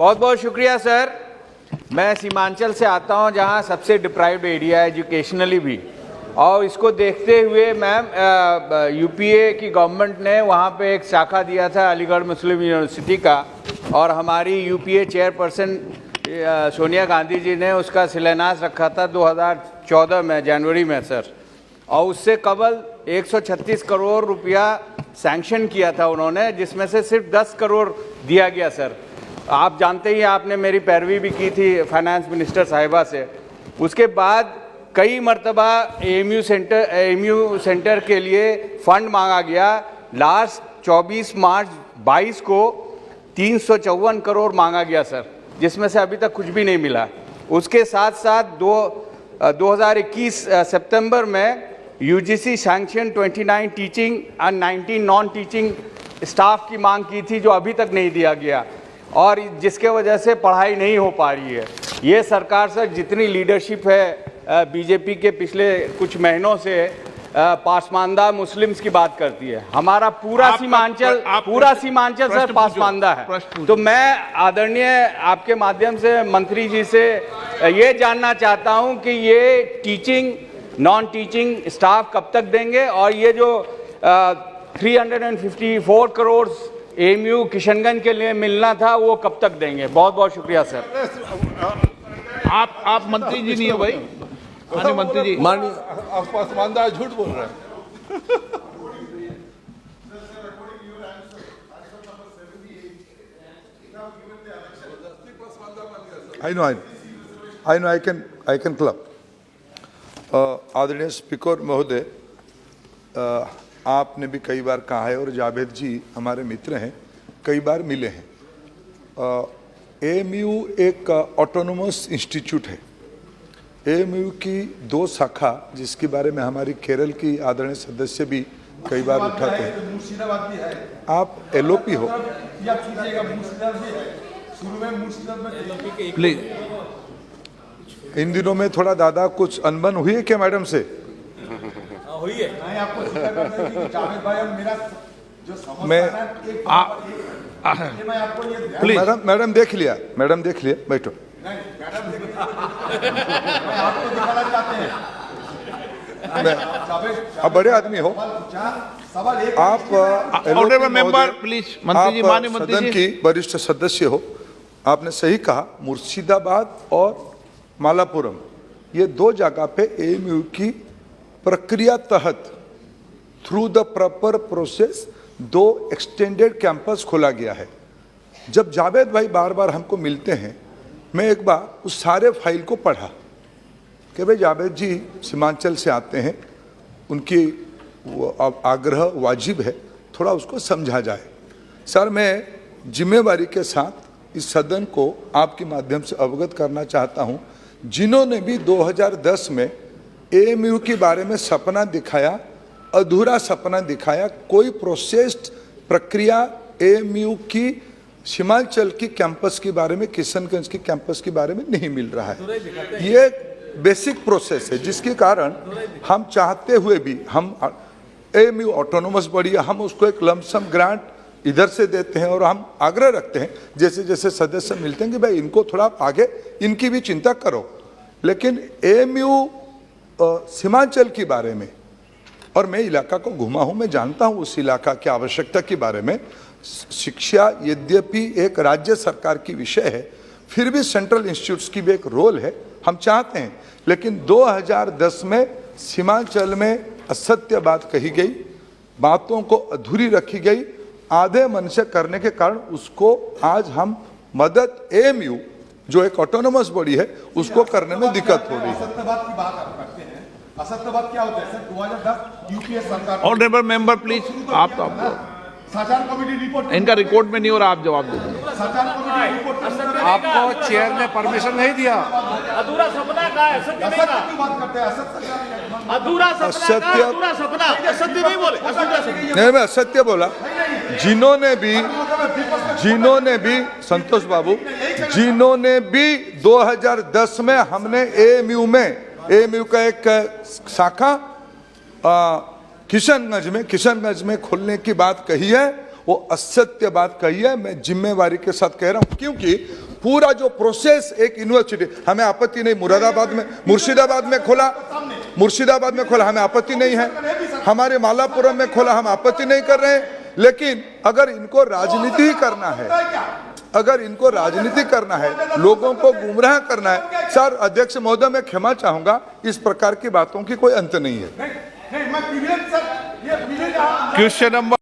बहुत बहुत शुक्रिया सर। मैं सीमांचल से आता हूं, जहां सबसे डिप्राइव्ड एरिया है एजुकेशनली भी, और इसको देखते हुए मैम यूपीए की गवर्नमेंट ने वहां पे एक शाखा दिया था अलीगढ़ मुस्लिम यूनिवर्सिटी का, और हमारी यूपीए चेयरपर्सन सोनिया गांधी जी ने उसका शिलान्यास रखा था 2014 में जनवरी में सर, और उससे कबल 136 करोड़ रुपया सैंक्शन किया था उन्होंने, जिसमें से सिर्फ 10 करोड़ दिया गया सर। आप जानते ही, आपने मेरी पैरवी भी की थी फाइनेंस मिनिस्टर साहिबा से। उसके बाद कई मरतबा एएमयू सेंटर के लिए फंड मांगा गया। लास्ट 24 मार्च 22 को 354 करोड़ मांगा गया सर, जिसमें से अभी तक कुछ भी नहीं मिला। उसके साथ साथ 2021 सितंबर में UGC sanction 29 teaching and 19 non teaching staff की मांग की थी, जो अभी तक नहीं दिया गया, और जिसके वजह से पढ़ाई नहीं हो पा रही है। ये सरकार सर जितनी लीडरशिप है बीजेपी के पिछले कुछ महीनों से पासमानदा मुस्लिम्स की बात करती है। हमारा पूरा सीमांचल सर पासमानदा है। तो मैं आदरणीय आपके माध्यम से मंत्री जी से ये जानना चाहता हूं कि ये टीचिंग नॉन टीचिंग स्टाफ कब तक देंगे, और ये जो 354 करोड़ एएमयू किशनगंज के लिए मिलना था वो कब तक देंगे। बहुत बहुत शुक्रिया सर। आप मंत्री जी नहीं हो भाई, माननीय मंत्री जी। माननीय पासमानदा झूठ बोल रहे हैं। I can club. आदरणीय स्पीकर महोदय, आपने भी कई बार कहा है, और जावेद जी हमारे मित्र हैं, कई बार मिले हैं। एएमयू एक ऑटोनोमस इंस्टीट्यूट है। एएमयू की 2 शाखा, जिसके बारे में हमारी केरल की आदरणीय सदस्य भी कई बार उठाते हैं। आप एलओपी हो प्लीज। इन दिनों में थोड़ा दादा कुछ अनबन हुई है क्या मैडम से? हुई है। मैं आपको जावेद भाई और मेरा जो प्लीज मैडम देख लिया, बैठो। आपको दिखाना चाहते हैं। आप बड़े आदमी हो, आप ऑनरेबल मेंबर प्लीज। मंत्री जी, माननीय मंत्री सदन की वरिष्ठ सदस्य हो। आपने सही कहा, मुर्शिदाबाद और मालापुरम, ये 2 जगह पे एएमयू की प्रक्रिया तहत through the proper process 2 extended campus खोला गया है। जब जावेद भाई बार बार हमको मिलते हैं, मैं एक बार उस सारे फाइल को पढ़ा कि भाई जावेद जी सीमांचल से आते हैं, उनकी आग्रह वाजिब है, थोड़ा उसको समझा जाए। सर, मैं जिम्मेवारी के साथ इस सदन को आपके माध्यम से अवगत करना चाहता हूं, जिन्होंने भी 2010 में एएमयू के बारे में सपना दिखाया, अधूरा सपना दिखाया, कोई प्रोसेस्ड प्रक्रिया एएमयू की सीमांचल की कैंपस के बारे में, किशनगंज की कैंपस के बारे में नहीं मिल रहा है। ये बेसिक प्रोसेस है, जिसके कारण हम चाहते हुए भी, हम एएमयू ऑटोनोमस बॉडी है, हम उसको एक लमसम ग्रांट इधर से देते हैं, और हम आग्रह रखते हैं जैसे जैसे सदस्य मिलते हैं कि भाई इनको थोड़ा आगे, इनकी भी चिंता करो। लेकिन एएमयू सीमांचल के बारे में, और मैं इलाका को घुमा हूं, मैं जानता हूं उस इलाका की आवश्यकता के बारे में। शिक्षा यद्यपि एक राज्य सरकार की विषय है, फिर भी सेंट्रल इंस्टीट्यूट्स की भी एक रोल है, हम चाहते हैं। लेकिन 2010 में सीमांचल में असत्य बात कही गई, बातों को अधूरी रखी गई, आधे मन से करने के कारण उसको आज हम मदद एएमयू जो एक ऑटोनोमस बॉडी है उसको करने में दिक्कत हो रही है। असत्यवाद की बात आप करते हैं। असत्यवाद क्या होता है सर? 2010 यूपीए सरकार। Honourable member please. आप तो साचार कमेटी रिपोर्ट, इनका रिकॉर्ड में नहीं हो रहा, आप जवाब दो। साचार कमेटी रिपोर्ट आपको चेयर ने परमिशन नहीं दिया। अधूरा सपना का है, सत्य नहीं का। की बात करते हैं, असत्य अधूरा सपना का, अधूरा सपना, सत्य नहीं बोले। नहीं, मैं असत्य बोला। जिन्होंने भी संतोष बाबू, जिन्होंने भी 2010 में हमने एएमयू का एक शाखा किशनगंज में खोलने की बात कही है, वो असत्य बात कही है। मैं जिम्मेवारी के साथ कह रहा हूं, क्योंकि पूरा जो प्रोसेस एक यूनिवर्सिटी, हमें आपत्ति नहीं, मुर्शिदाबाद में खोला हमें आपत्ति नहीं है, हमारे मालापुरम में खोला हम आपत्ति नहीं कर रहे हैं, लेकिन अगर इनको राजनीति करना है, लोगों को गुमराह करना है, सर अध्यक्ष महोदय मैं क्षमा चाहूंगा, इस प्रकार की बातों की कोई अंत नहीं है। Question number